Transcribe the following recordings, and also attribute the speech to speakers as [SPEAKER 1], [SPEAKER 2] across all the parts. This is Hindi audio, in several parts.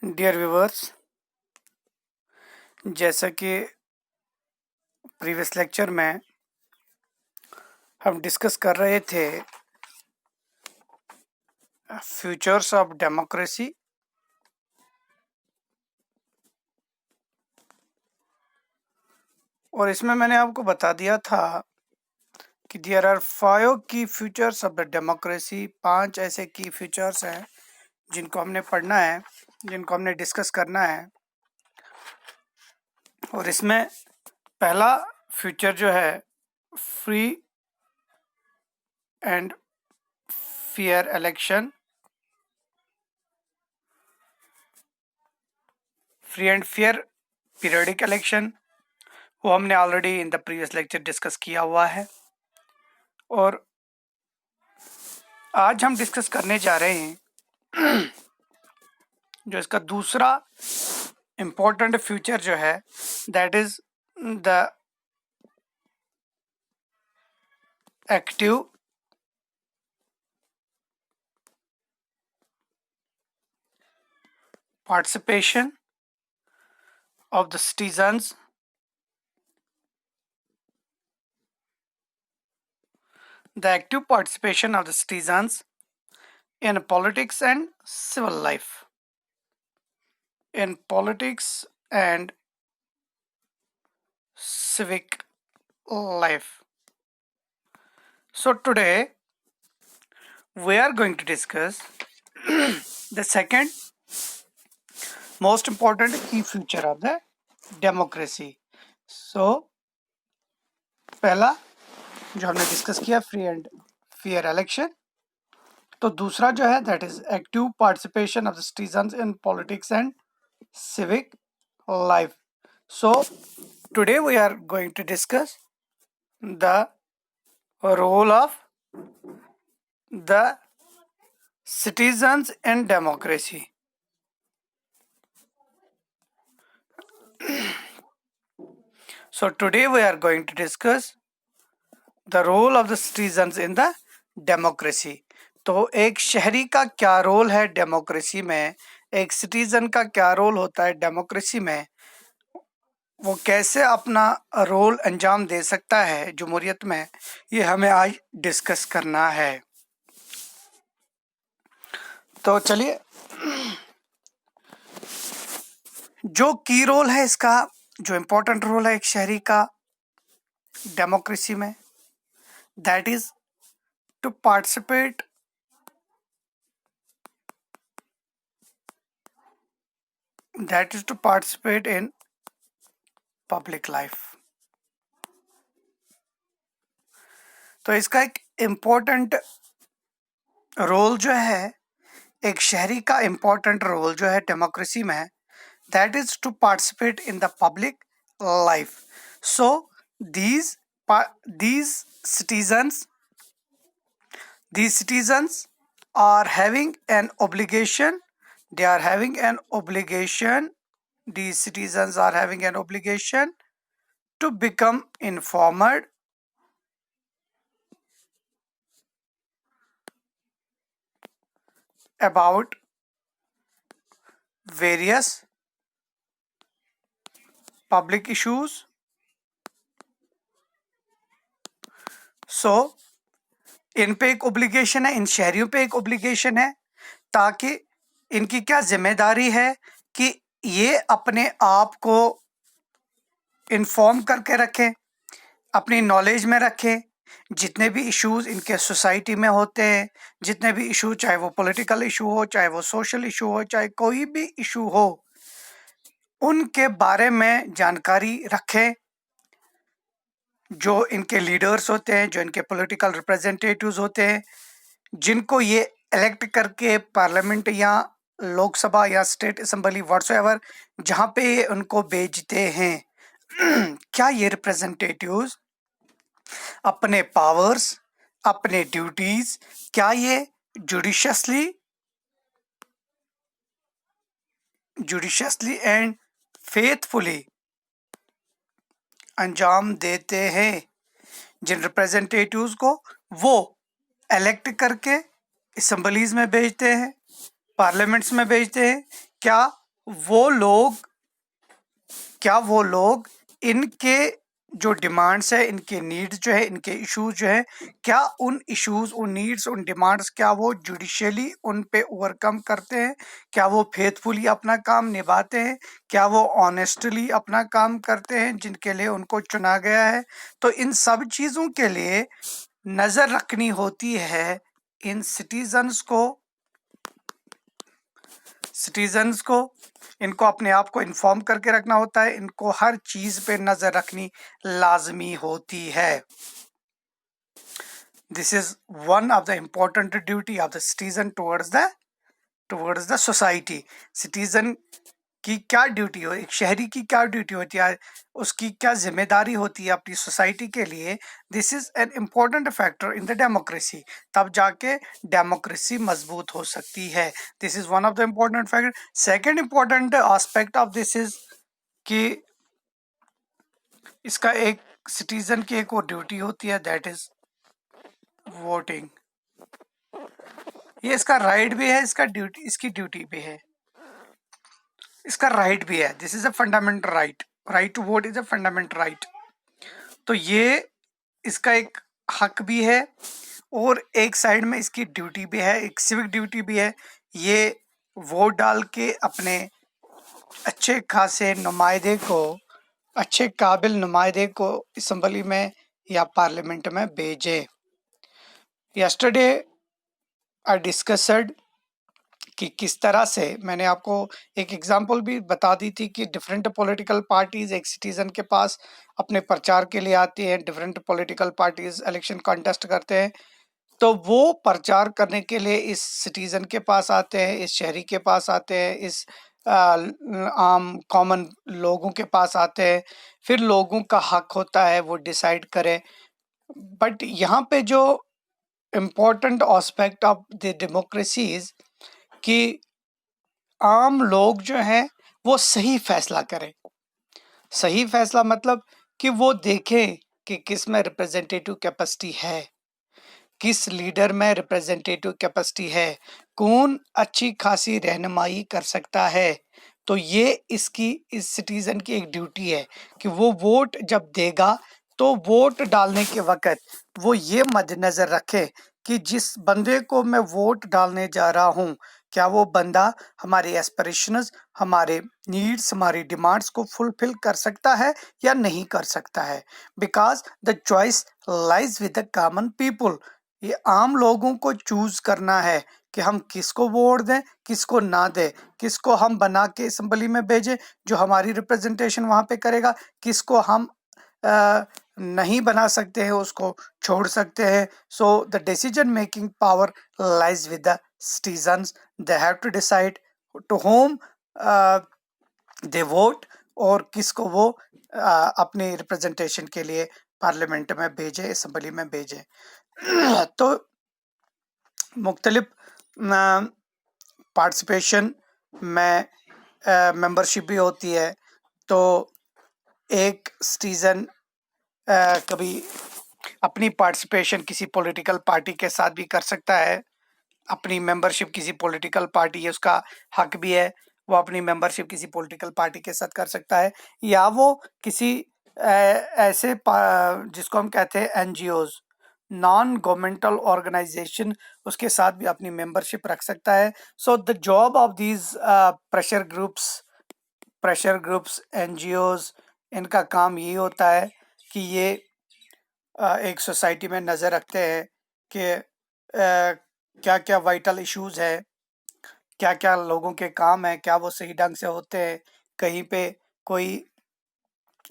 [SPEAKER 1] डियर व्यूवर्स, जैसा कि प्रीवियस लेक्चर में हम डिस्कस कर रहे थे फ्यूचर्स ऑफ डेमोक्रेसी और इसमें मैंने आपको बता दिया था कि देयर आर 5 की फ्यूचर्स ऑफ द डेमोक्रेसी। 5 ऐसे की फ्यूचर्स हैं जिनको हमने पढ़ना है, जिनको हमने डिस्कस करना है। और इसमें पहला फ्यूचर जो है free and fair election, free and fair periodic election, वो हमने already in the previous lecture discuss किया हुआ है। और आज हम डिस्कस करने जा रहे हैं जो इसका दूसरा इम्पोर्टेंट फ्यूचर जो है, that is the active participation of the citizens in politics and civil life. In politics and civic life. So today we are going to discuss the second most important key feature of the democracy. So पहला जो हमने डिस्कस किया फ्री एंड फेयर इलेक्शन, तो दूसरा जो है that is active participation of the citizens in politics and civic life. So today we are going to discuss the role of the citizens in democracy. So today we are going to discuss the role of the citizens in the democracy. तो एक शहरी का क्या रोल है डेमोक्रेसी में, एक सिटीजन का क्या रोल होता है डेमोक्रेसी में, वो कैसे अपना रोल अंजाम दे सकता है जमहूरियत में, ये हमें आज डिस्कस करना है। तो चलिए, जो की रोल है इसका, जो इम्पोर्टेंट रोल है एक शहरी का डेमोक्रेसी में, that is to participate in public life. तो इसका एक इम्पोर्टेंट रोल जो है, एक शहरी का इम्पोर्टेंट रोल जो है डेमोक्रेसी में, that is to participate in the public life. So these citizens are having an obligation, these citizens are having an obligation to become informed about various public issues. So इन पे एक ओब्लिगेशन है, इन शहरियों पे एक ओब्लिगेशन है, ताकि इनकी क्या जिम्मेदारी है कि ये अपने आप को इन्फॉर्म करके रखें, अपनी नॉलेज में रखें। जितने भी इश्यूज इनके सोसाइटी में होते हैं, जितने भी इशू, चाहे वो पॉलिटिकल इशू हो, चाहे वो सोशल इशू हो, चाहे कोई भी इशू हो, उनके बारे में जानकारी रखें। जो इनके लीडर्स होते हैं, जो इनके पॉलिटिकल रिप्रेजेंटेटिव्स होते हैं, जिनको ये इलेक्ट करके पार्लियामेंट या लोकसभा या स्टेट असेंबली व्हाटसोएवर जहाँ पे ये उनको भेजते हैं, क्या ये रिप्रेजेंटेटिव्स अपने पावर्स, अपने ड्यूटीज, क्या ये जुडिशियसली एंड फेथफुली अंजाम देते हैं। जिन रिप्रेजेंटेटिव्स को वो इलेक्ट करके असेंबलीज में भेजते हैं, पार्लियामेंट्स में भेजते हैं, क्या वो लोग क्या वो लोग इनके जो डिमांड्स है, इनके नीड्स जो है, इनके इश्यूज जो है, क्या उन इश्यूज, उन नीड्स, उन डिमांड्स क्या वो जुडिशियली उन पे ओवरकम करते हैं? क्या वो फेथफुली अपना काम निभाते हैं? क्या वो ऑनेस्टली अपना काम करते हैं जिनके लिए उनको चुना गया है? तो इन सब चीजों के लिए नजर रखनी होती है इन सिटीजन्स को। इनको अपने आप को इन्फॉर्म करके रखना होता है, इनको हर चीज पे नजर रखनी लाजमी होती है। This is one of the important duty of the citizen towards the society. Citizen की क्या ड्यूटी हो, एक शहरी की क्या ड्यूटी होती है, उसकी क्या जिम्मेदारी होती है अपनी सोसाइटी के लिए। This is an important factor in the democracy. तब जाके डेमोक्रेसी मजबूत हो सकती है। This is one of the important factor. Second important aspect of this is कि इसका एक सिटीजन की एक और ड्यूटी होती है, दैट इज वोटिंग। ये इसका राइट भी है, इसकी ड्यूटी भी है, इसका राइट भी है। This is a fundamental right. Right to vote is a fundamental right. तो ये इसका एक हक भी है और एक साइड में इसकी ड्यूटी भी है, एक सिविक ड्यूटी भी है। ये वोट डाल के अपने अच्छे खासे नुमाइंदे को, अच्छे काबिल नुमाइंदे को असम्बली में या पार्लियामेंट में भेजे। यस्टरडे आई डिस्कस्ड कि किस तरह से, मैंने आपको एक एग्जांपल भी बता दी थी कि डिफरेंट पॉलिटिकल पार्टीज एक सिटीजन के पास अपने प्रचार के लिए आती हैं। Different political parties election contest करते हैं, तो वो प्रचार करने के लिए इस सिटीजन के पास आते हैं, इस शहरी के पास आते हैं, इस आम कॉमन लोगों के पास आते हैं। फिर लोगों का हक होता है वो डिसाइड करें। बट यहाँ पे जो important aspect of the democracy is कि आम लोग जो हैं वो सही फैसला करें। सही फैसला मतलब कि वो देखें कि किस में रिप्रेजेंटेटिव कैपेसिटी है, किस लीडर में रिप्रेजेंटेटिव कैपेसिटी है, कौन अच्छी खासी रहनुमाई कर सकता है। तो ये इसकी, इस सिटीजन की एक ड्यूटी है कि वो वोट जब देगा तो वोट डालने के वक्त वो ये मद्देनजर रखे कि जिस बंदे को मैं वोट डालने जा रहा हूँ, क्या वो बंदा हमारे एस्पिरेशंस, हमारे नीड्स, हमारी डिमांड्स को फुलफिल कर सकता है या नहीं कर सकता है। Because the choice lies with the common people. ये आम लोगों को चूज करना है कि हम किसको वोट दें, किसको ना दें, किसको हम बना के असेंबली में भेजें जो हमारी रिप्रेजेंटेशन वहां पे करेगा, किसको हम नहीं बना सकते हैं, उसको छोड़ सकते हैं। So the decision making power lies with the citizens. They have to decide to whom they vote और किसको वो अपनी रिप्रेजेंटेशन के लिए पार्लियामेंट में भेजे, असेंबली में भेजे। तो मुख्तलिफ पार्टिसिपेशन में मेंबरशिप भी होती है। तो एक सिटीजन कभी अपनी पार्टिसिपेशन किसी पॉलिटिकल पार्टी के साथ भी कर सकता है। अपनी मेंबरशिप किसी पॉलिटिकल पार्टी है, उसका हक भी है, वो अपनी मेंबरशिप किसी पॉलिटिकल पार्टी के साथ कर सकता है। या वो किसी ऐसे जिसको हम कहते हैं एनजीओज, नॉन गवर्नमेंटल ऑर्गेनाइजेशन, उसके साथ भी अपनी मेंबरशिप रख सकता है। So the job of these pressure groups, NGOs, इनका काम यही होता है कि ये एक सोसाइटी में नज़र रखते हैं कि क्या क्या वाइटल इश्यूज है, क्या क्या लोगों के काम है, क्या वो सही ढंग से होते हैं, कहीं पे कोई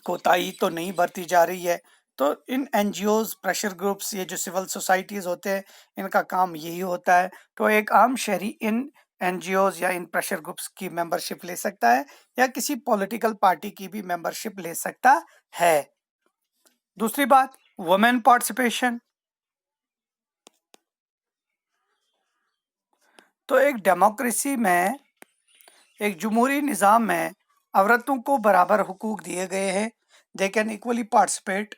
[SPEAKER 1] कोताही तो नहीं बरती जा रही है। तो इन एनजीओज, प्रेशर ग्रुप्स, ये जो सिविल सोसाइटीज होते हैं, इनका काम यही होता है। तो एक आम शहरी इन एनजीओज या इन प्रेशर ग्रुप्स की मेंबरशिप ले सकता है या किसी पॉलिटिकल पार्टी की भी मेंबरशिप ले सकता है। दूसरी बात, वुमेन पार्टिसिपेशन। तो एक डेमोक्रेसी में, एक जमहूरी निज़ाम में औरतों को बराबर हुकूक दिए गए हैं। दे कैन इक्वली पार्टिसिपेट,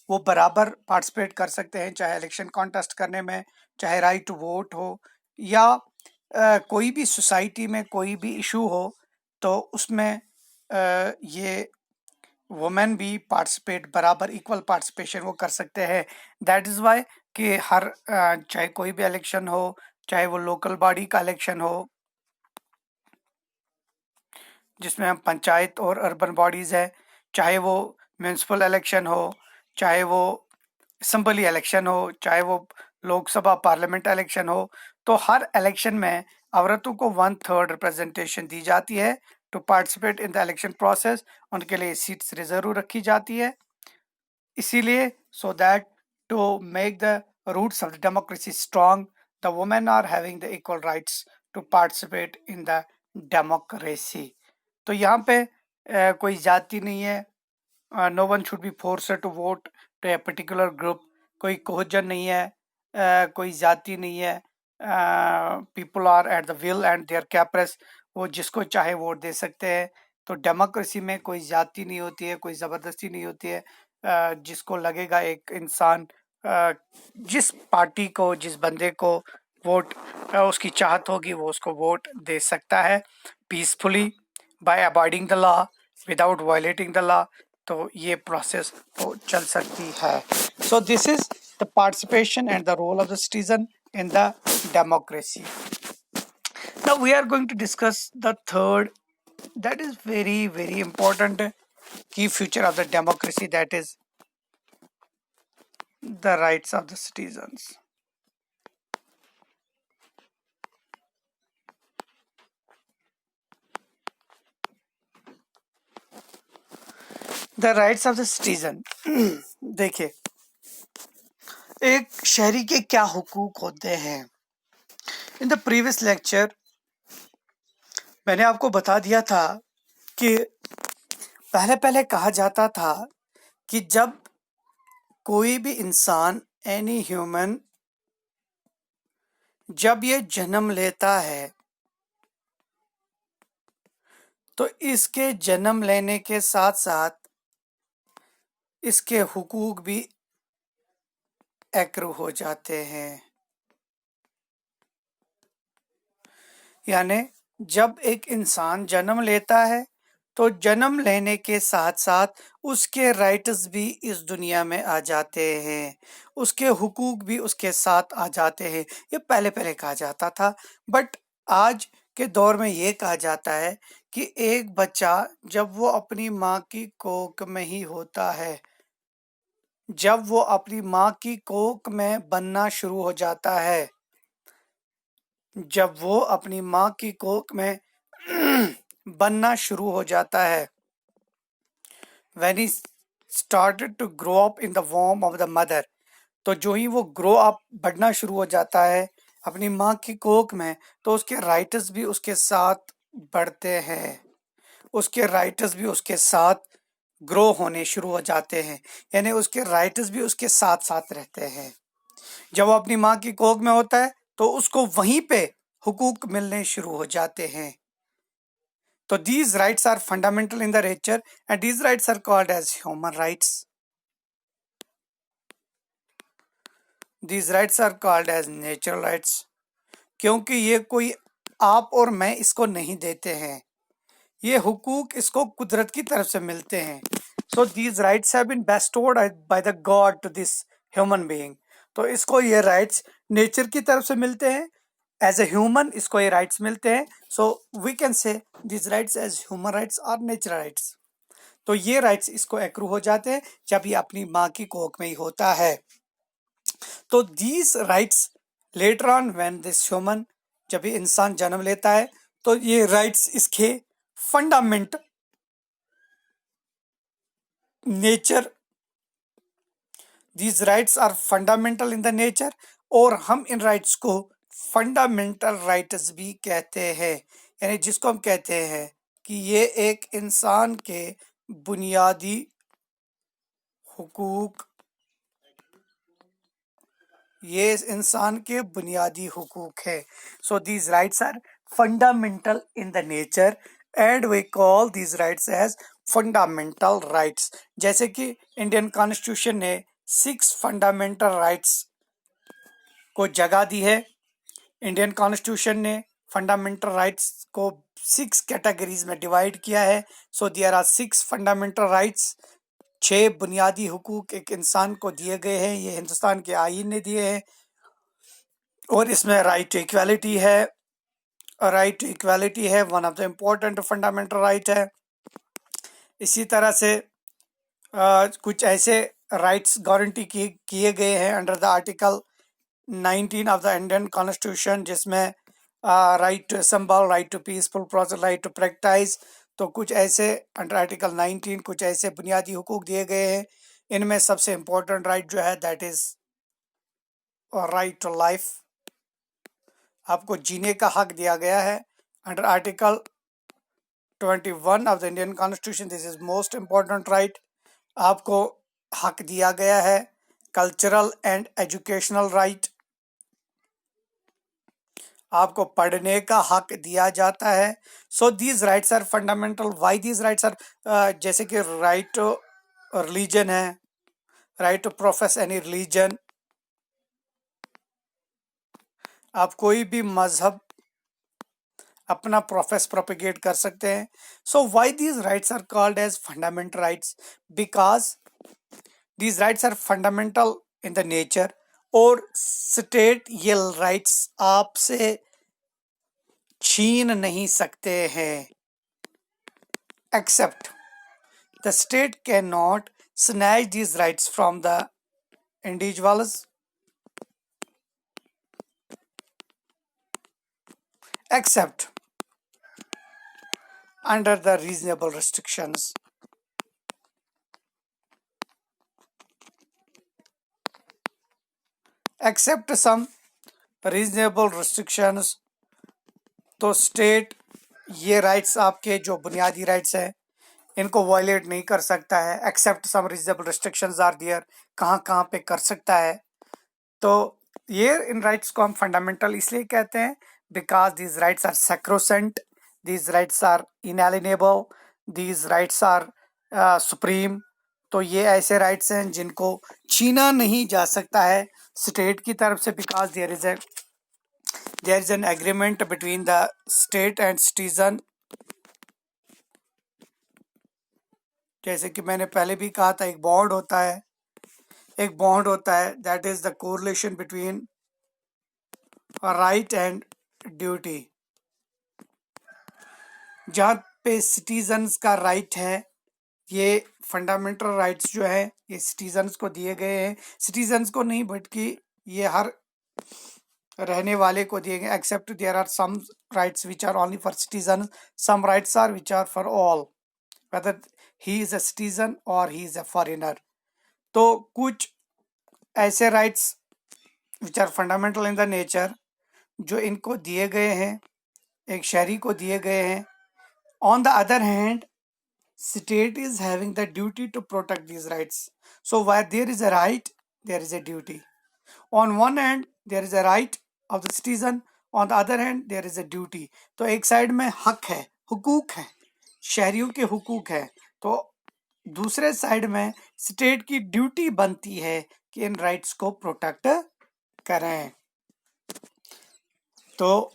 [SPEAKER 1] वो बराबर पार्टिसिपेट कर सकते हैं, चाहे इलेक्शन कॉन्टेस्ट करने में, चाहे राइट टू वोट हो, या कोई भी सोसाइटी में कोई भी इशू हो, तो उसमें ये वुमेन भी पार्टिसिपेट, बराबर इक्वल पार्टिसिपेशन वो कर सकते हैं। दैट इज़ वाई कि हर चाहे कोई भी इलेक्शन हो, चाहे वो लोकल बॉडी का इलेक्शन हो जिसमें हम पंचायत और अर्बन बॉडीज़ है, चाहे वो म्यूनसिपल इलेक्शन हो, चाहे वो असेंबली इलेक्शन हो, चाहे वो लोकसभा पार्लियामेंट इलेक्शन हो, तो हर इलेक्शन में औरतों को 1/3 रिप्रेजेंटेशन दी जाती है to participate in the election process. उनके लिए सीट्स रिजर्व रखी जाती है। इसीलिए so that to make the roots of the democracy strong, the women are having the equal rights to participate in the democracy. तो यहाँ पे कोई जाति नहीं है, no one should be forced to vote to a particular group, कोई कोहजन नहीं है, कोई जाति नहीं है। People are at the will and there caprice, वो जिसको चाहे वोट दे सकते हैं। तो डेमोक्रेसी में कोई जाति नहीं होती है, कोई ज़बरदस्ती नहीं होती है। जिसको लगेगा एक इंसान जिस पार्टी को, जिस बंदे को वोट उसकी चाहत होगी वो उसको वोट दे सकता है peacefully by avoiding the law, without violating the law. तो ये प्रोसेस तो चल सकती है। So this is the participation and the role of the citizen in the democracy. Now we are going to discuss the third, that is very important key feature of the democracy, that is the rights of the citizens. The rights of the citizen. देखिए, एक शहरी के क्या हुकूक होते हैं। इन द प्रीवियस लेक्चर मैंने आपको बता दिया था कि पहले कहा जाता था कि जब कोई भी इंसान, एनी ह्यूमन, जब ये जन्म लेता है तो इसके जन्म लेने के साथ साथ इसके हुकूक भी एक्रू हो जाते हैं। यानी जब एक इंसान जन्म लेता है तो जन्म लेने के साथ साथ उसके राइट्स भी इस दुनिया में आ जाते हैं, उसके हुकूक भी उसके साथ आ जाते हैं। ये पहले कहा जाता था, बट आज के दौर में ये कहा जाता है कि एक बच्चा जब वो अपनी माँ की कोख में ही होता है, जब वो अपनी माँ की कोख में बनना शुरू हो जाता है, जब वो अपनी माँ की कोख में बनना शुरू हो जाता है, when he started to grow up in the womb of the mother, तो जो ही वो ग्रो अप बढ़ना शुरू हो जाता है अपनी माँ की कोख में, तो उसके राइट्स भी उसके साथ बढ़ते हैं, उसके राइट्स भी उसके साथ ग्रो होने शुरू हो जाते हैं। यानी उसके राइट्स भी उसके साथ साथ रहते हैं। जब वो अपनी माँ की कोख में होता है तो उसको वहीं पे हुकूक मिलने शुरू हो जाते हैं। तो these rights are fundamental in the nature and these rights are called as human rights. These rights are called as natural rights, क्योंकि ये कोई आप और मैं इसको नहीं देते हैं, ये हुकूक इसको कुदरत की तरफ से मिलते हैं। So these rights have been bestowed by the God to this human being. तो इसको ये rights नेचर की तरफ से मिलते हैं, एज ए ह्यूमन इसको ये राइट्स मिलते हैं। So we can say this rights as human rights और नेचुरल राइट्स। तो ये राइट्स इसको एक्रू हो जाते हैं जब ये अपनी माँ की कोख में ही होता है। तो these rights later on when this human, जब ये इंसान जन्म लेता है तो ये राइट्स इसके फंडामेंट नेचर, these rights are fundamental in the nature, और हम इन राइट्स को फंडामेंटल राइट्स भी कहते हैं। यानी जिसको हम कहते हैं कि ये एक इंसान के बुनियादी हुकूक, ये इंसान के बुनियादी हुकूक है। So these rights are fundamental in the nature and we call these rights as fundamental rights. जैसे कि इंडियन कॉन्स्टिट्यूशन ने 6 फंडामेंटल राइट्स को जगह दी है। इंडियन कॉन्स्टिट्यूशन ने फंडामेंटल राइट्स को 6 कैटेगरीज में डिवाइड किया है. So there are 6 fundamental rights. 6 बुनियादी हुकूक एक इंसान को दिए गए हैं. ये हिंदुस्तान के आईन ने दिए हैं. और इसमें राइट टू इक्वालिटी है. राइट टू इक्वालिटी है, one of the important fundamental right है. इसी तरह से कुछ ऐसे राइट्स गारंटी किए गए हैं under the article 19 of the Indian constitution, जिसमें right to assemble, right to peaceful process, right to practice. तो कुछ ऐसे अंडर आर्टिकल 19 कुछ ऐसे बुनियादी हुकूक दिए गए हैं. इनमें सबसे इम्पोर्टेंट राइट जो है that is right to life. आपको जीने का हक दिया गया है under article 21 of the Indian constitution. This is most important right. आपको हक दिया गया है कल्चरल एंड एजुकेशनल राइट. आपको पढ़ने का हक दिया जाता है. So these rights are fundamental. Why these rights are, जैसे कि राइट टू रिलीजन है, right to profess any religion. आप कोई भी मजहब अपना प्रोफेस प्रोपिगेट कर सकते हैं. So why these rights are called as fundamental rights? Because these rights are fundamental in the nature. और स्टेट ये राइट्स आपसे छीन नहीं सकते हैं. Except the state can not snatch these rights from the individuals except under the reasonable restrictions. Except some reasonable restrictions. तो स्टेट ये राइट्स आपके जो बुनियादी राइट्स हैं इनको वायलेट नहीं कर सकता है. Except some reasonable restrictions are there. कहाँ पे कर सकता है. तो ये इन राइट्स को हम फंडामेंटल इसलिए कहते हैं because these rights are sacrosanct, these rights are inalienable, these rights are supreme. तो ये ऐसे राइट्स हैं जिनको छीना नहीं जा सकता है स्टेट की तरफ से. Because there is an agreement between the state and citizen. जैसे कि मैंने पहले भी कहा था, एक बॉन्ड होता है that is the correlation between right and duty. जहाँ पे सिटीजन्स का राइट है, ये फंडामेंटल राइट्स जो है ये सिटीजन्स को दिए गए हैं. सिटीजन्स को नहीं बल्कि ये हर रहने वाले को दिए गए. Except there are some rights which are only for citizen, some rights are which are for all whether he is a citizen और ही इज अ फॉरेनर. तो कुछ ऐसे rights which are fundamental in the nature जो इनको दिए गए हैं, एक शहरी को दिए गए हैं. On the other hand state is having the duty to protect these rights. So where there is a right, there is a duty. On one hand there is a right of the citizen, on the other hand there is a duty. तो एक साइड में हक है, हुकूक है, शहरियों के हुकूक है. तो दूसरे साइड में स्टेट की ड्यूटी बनती है कि इन राइट्स को प्रोटेक्ट करें. तो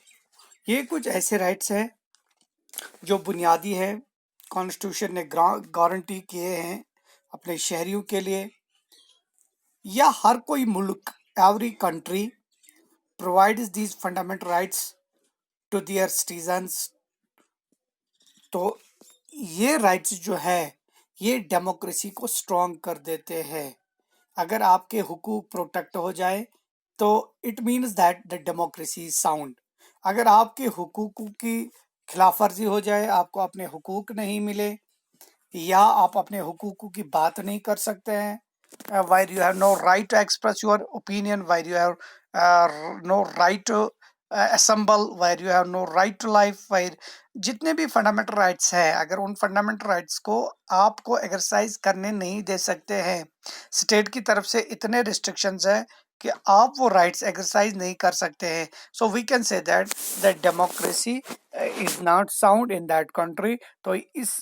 [SPEAKER 1] ये कुछ ऐसे राइट्स हैं जो बुनियादी है, कॉन्स्टिट्यूशन ने गारंटी किए हैं अपने शहरियों के लिए. या हर कोई मुल्क, every country provides these fundamental rights to their citizens. तो ये राइट्स जो है ये डेमोक्रेसी को स्ट्रॉन्ग कर देते हैं. अगर आपके हुकूक प्रोटेक्ट हो जाए तो it means that the democracy is sound. अगर आपके हुकूक की खिलाफ वर्जी हो जाए, आपको अपने हुकूक नहीं मिले या आप अपने हुकूक की बात नहीं कर सकते हैं, where you have no right to express your opinion, where you have no right to assemble, where you have no right to life, where जितने भी फंडामेंटल राइट्स हैं, अगर उन फंडामेंटल राइट्स को आपको एक्सरसाइज करने नहीं दे सकते हैं, स्टेट की तरफ से इतने रिस्ट्रिक्शंस हैं कि आप वो राइट्स एक्सरसाइज नहीं कर सकते हैं. So we can say that democracy is not sound in that country. तो इस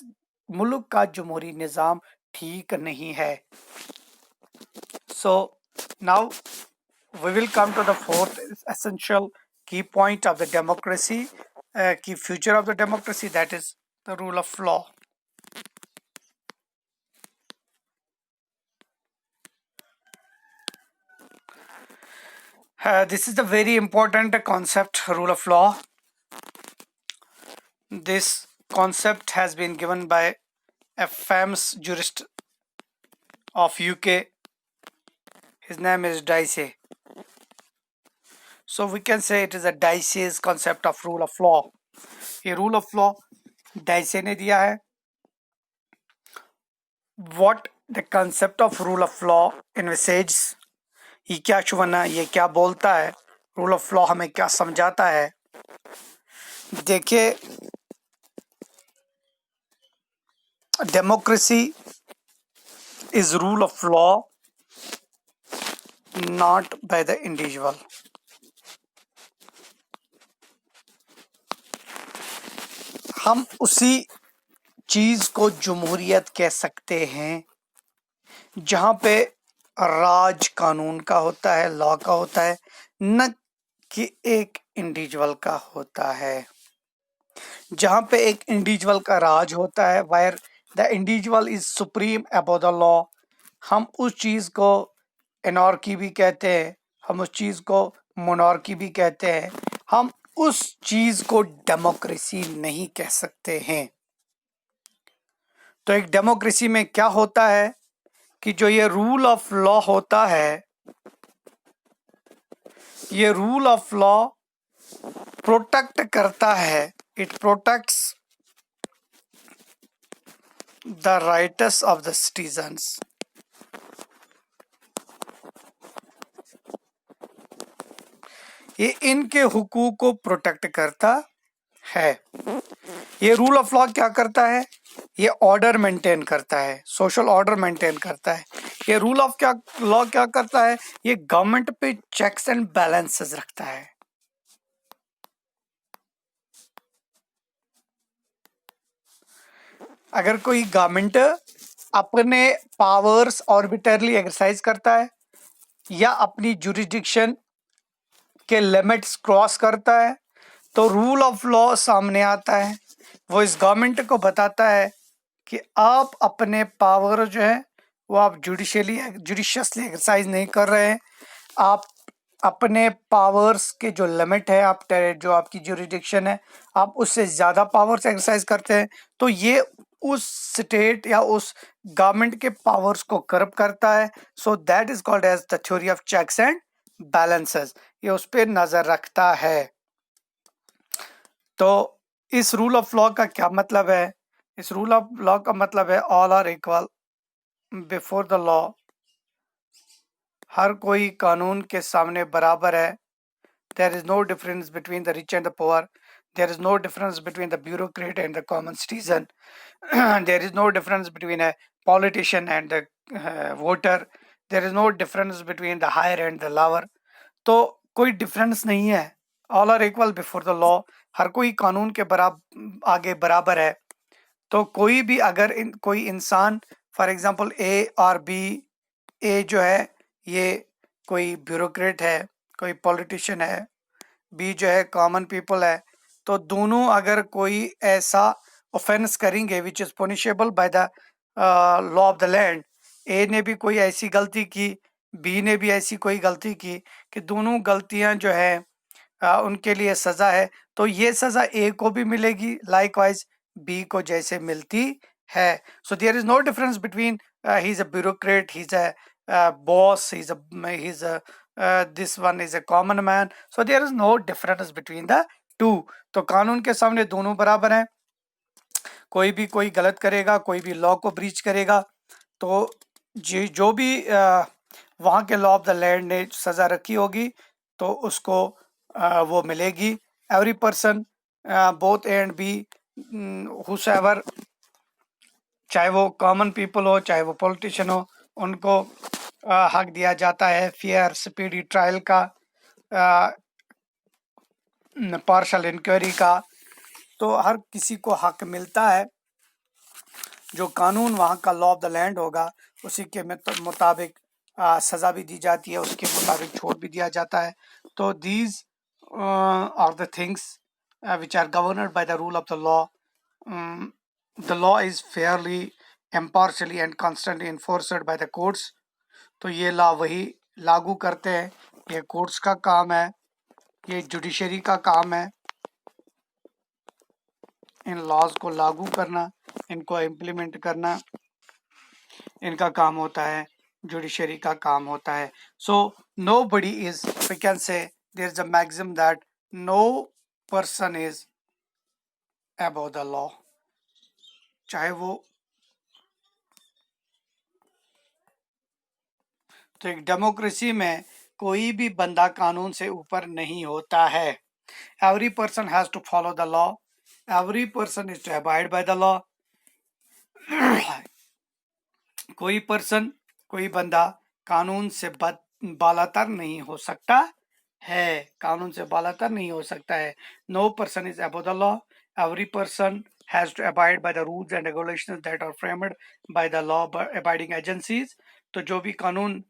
[SPEAKER 1] मुल्क का जमहूरी निज़ाम ठीक नहीं है. So now we will come to the fourth essential key point of the democracy, कि future of the democracy that is the rule of law. This is the very important concept, rule of law. This concept has been given by a famous jurist of UK. His name is Dicey. So we can say it is a Dicey's concept of rule of law. ये rule of law Dicey ने दिया है. What the concept of rule of law envisages, ये क्या छुना, ये क्या बोलता है, रूल ऑफ लॉ हमें क्या समझाता है. देखिए, democracy is rule of law not by the individual. हम उसी चीज को जमहूरियत कह सकते हैं जहां पे राज कानून का होता है, लॉ का होता है, न कि एक इंडिविजुअल का होता है. जहां पे एक इंडिविजुअल का राज होता है, wire the individual is supreme above the law, हम उस चीज को एनार्की भी कहते हैं, हम उस चीज को मोनार्की भी कहते हैं. हम उस चीज को डेमोक्रेसी नहीं कह सकते हैं. तो एक डेमोक्रेसी में क्या होता है कि जो ये रूल ऑफ लॉ होता है, ये रूल ऑफ लॉ प्रोटेक्ट करता है, it protects the rights of the citizens. ये इनके हुकूक को प्रोटेक्ट करता है. ये रूल ऑफ लॉ क्या करता है, ये ऑर्डर मेंटेन करता है, सोशल ऑर्डर मेंटेन करता है. ये रूल ऑफ लॉ क्या करता है, ये गवर्नमेंट पे चेक्स एंड बैलेंसेस रखता है. अगर कोई गवर्नमेंट अपने पावर्स ऑर्बिटरली एक्सरसाइज करता है या अपनी जुरिडिक्शन के लिमिट्स क्रॉस करता है, तो रूल ऑफ लॉ सामने आता है. वो इस गवर्नमेंट को बताता है कि आप अपने पावर जो है वो आप जुडिशियसली एक्सरसाइज नहीं कर रहे हैं. आप अपने पावर्स के जो लिमिट है, आप जो आपकी जुरिडिक्शन है, आप उससे ज़्यादा पावर्स एक्सरसाइज करते हैं. तो ये उस स्टेट या उस गवर्नमेंट के पावर्स को कर्ब करता है. So that is called as the theory of checks and balances. ये उस पर नजर रखता है. तो इस रूल ऑफ लॉ का क्या मतलब है, इस रूल ऑफ लॉ का मतलब है all are equal before the law. हर कोई कानून के सामने बराबर है. There is no difference between the rich and the poor. There is no difference between the bureaucrat and the common citizen. There is no difference between a politician and the voter. There is no difference between the higher and the lower. तो कोई डिफरेंस नहीं है. All are equal before the law. हर कोई कानून के आगे बराबर है. तो कोई भी अगर कोई इंसान, फॉर एग्जांपल ए और बी, ए जो है ये कोई ब्यूरोक्रेट है, कोई पॉलिटिशियन है, बी जो है कॉमन पीपल है, तो दोनों अगर कोई ऐसा ऑफेंस करेंगे which is punishable by the law of the land, A ने भी कोई ऐसी गलती की, बी ने भी ऐसी कोई गलती की, कि दोनों गलतियां जो है उनके लिए सजा है, तो ये सजा ए को भी मिलेगी, लाइकवाइज बी को जैसे मिलती है. So there is no difference between he is a bureaucrat, he is a boss, he is this one is a common man. So there is no difference between the two. तो कानून के सामने दोनों बराबर हैं. कोई भी कोई गलत करेगा, कोई भी लॉ को ब्रीच करेगा, तो जो भी वहाँ के लॉ ऑफ द लैंड ने सजा रखी होगी तो उसको वो मिलेगी. Every person, both A and B, whosoever, चाहे वो कॉमन पीपल हो चाहे वो पॉलिटिशियन हो, उनको हक दिया जाता है फेयर स्पीडी ट्रायल का, पार्शल इंक्वायरी का. तो हर किसी को हक मिलता है. जो कानून वहाँ का लॉ ऑफ द लैंड होगा उसी के मुताबिक सज़ा भी दी जाती है, उसके मुताबिक छोड़ भी दिया जाता है. तो these are the things which are governed by the rule of the law. The law is fairly, impartially and constantly enforced by the courts. तो ये लॉ वही लागू करते हैं, ये कोर्ट्स का काम है, ये जुडिशरी का काम है इन लॉज को लागू करना, इनको इम्प्लीमेंट करना, इनका काम होता है, जुडिशरी का काम होता है. सो nobody is, we can say there is a maxim that no person is above the law. चाहे वो, तो एक डेमोक्रेसी में कोई भी बंदा कानून से ऊपर नहीं होता है. Every person has to follow the law. Every person is to abide by the law. कोई पर्सन, कोई बंदा कानून से बालातर नहीं हो सकता है, कानून से बालातर नहीं हो सकता है. No person is above the law. Every person has to abide by the rules and regulations that are framed by the law abiding agencies. तो जो भी कानून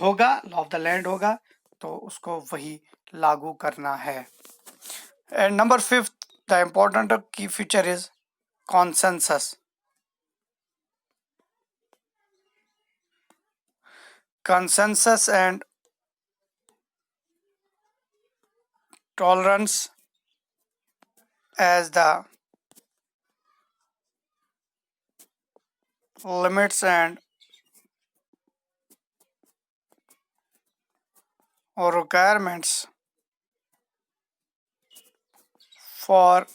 [SPEAKER 1] होगा, लॉ ऑफ द लैंड होगा, तो उसको वही लागू करना है. एंड नंबर 5, द इम्पोर्टेंट की feature is consensus. Consensus and tolerance as the limits and or requirements for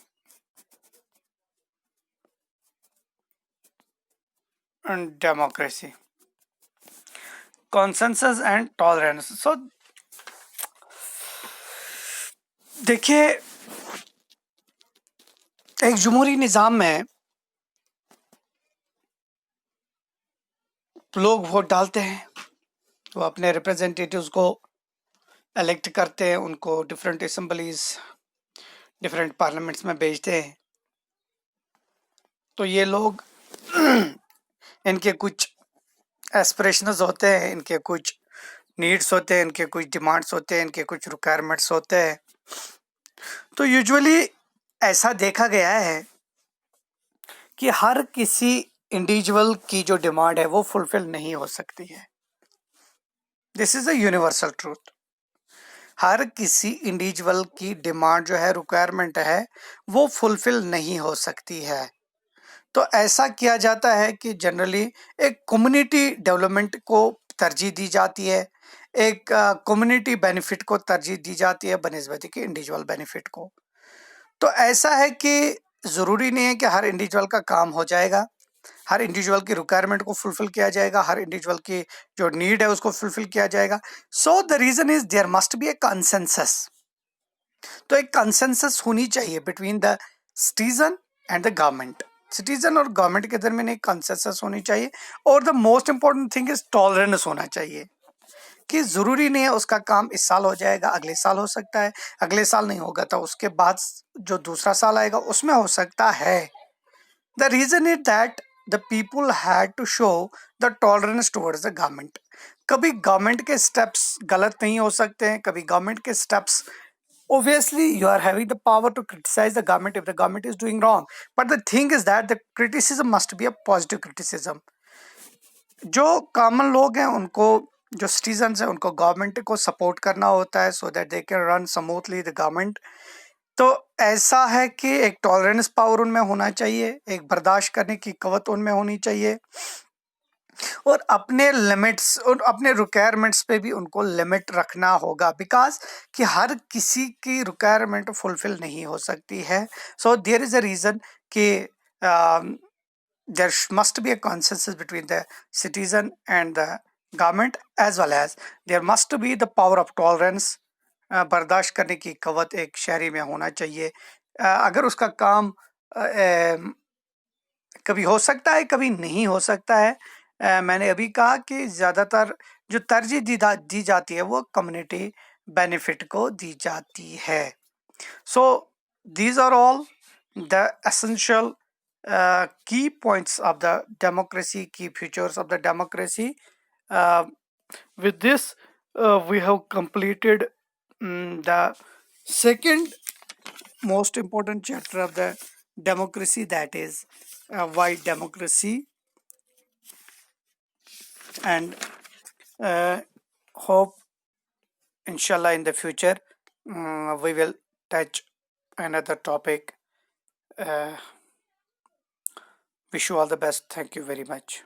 [SPEAKER 1] democracy. Consensus and tolerance. So देखिए, एक जमहूरी निज़ाम में लोग वोट डालते हैं, वो अपने रिप्रेजेंटेटिव्स को इलेक्ट करते हैं, उनको डिफरेंट असेंबलीज, डिफरेंट पार्लियामेंट्स में भेजते हैं. तो ये लोग इनके कुछ एस्पिरेशंस होते हैं, इनके कुछ नीड्स होते हैं, इनके कुछ डिमांड्स होते हैं, इनके कुछ रिक्वायरमेंट्स होते हैं. तो यूजुअली ऐसा देखा गया है कि हर किसी इंडिविजुअल की जो डिमांड है वो फुलफिल नहीं हो सकती है. This is a universal truth. हर किसी इंडिविजुअल की डिमांड जो है, रिक्वायरमेंट है, वो फुलफिल नहीं हो सकती है. तो ऐसा किया जाता है कि जनरली एक कम्युनिटी डेवलपमेंट को तरजीह दी जाती है, एक कम्युनिटी बेनिफिट को तरजीह दी जाती है बनिस्बत की इंडिविजुअल बेनिफिट को. तो ऐसा है कि ज़रूरी नहीं है कि हर इंडिविजुअल का काम हो जाएगा, हर इंडिविजुअल की रिक्वायरमेंट को फुलफिल किया जाएगा, हर इंडिविजुअल की जो नीड है उसको फुलफिल किया जाएगा. So the reason is there must be a consensus. तो एक कंसेंसस होनी चाहिए between the citizen and the government. Citizen और गवर्नमेंट के दरमियान एक कंसेंसस होनी चाहिए. और the most important thing is tolerance होना चाहिए कि जरूरी नहीं है उसका काम इस साल हो जाएगा, अगले साल हो सकता है, अगले साल नहीं होगा तो उसके बाद जो दूसरा साल आएगा उसमें हो सकता है. The reason is that the people had to show the tolerance towards the government. कभी गवर्नमेंट के स्टेप्स गलत नहीं हो सकते हैं, कभी गवर्नमेंट के steps, obviously you are having the power to criticize the government if the government is doing wrong, but the thing is that the criticism must be a positive criticism. जो कॉमन लोग हैं उनको, जो सिटीजन्स हैं उनको गवर्नमेंट को सपोर्ट करना होता है so that they can run smoothly the government. तो ऐसा है कि एक टॉलरेंस पावर उनमें होना चाहिए, एक बर्दाश्त करने की क़वत उनमें होनी चाहिए, और अपने लिमिट्स और अपने रिक्वायरमेंट्स पे भी उनको लिमिट रखना होगा, बिकॉज कि हर किसी की रिक्वायरमेंट फुलफिल नहीं हो सकती है. So there is a reason कि there must be a consensus between the citizen and the government, as well as there must be the power of tolerance. बर्दाश्त करने की क़वत एक शहरी में होना चाहिए. अगर उसका काम कभी हो सकता है, कभी नहीं हो सकता है. मैंने अभी कहा कि ज़्यादातर जो तरजीह दी जाती है वो कम्युनिटी बेनिफिट को दी जाती है. So these are all the essential key points of the democracy, key features of the democracy. With this, we have completed the Second most important chapter of the democracy, that is why democracy, and hope inshallah in the future we will touch another topic. Wish you all the best. Thank you very much.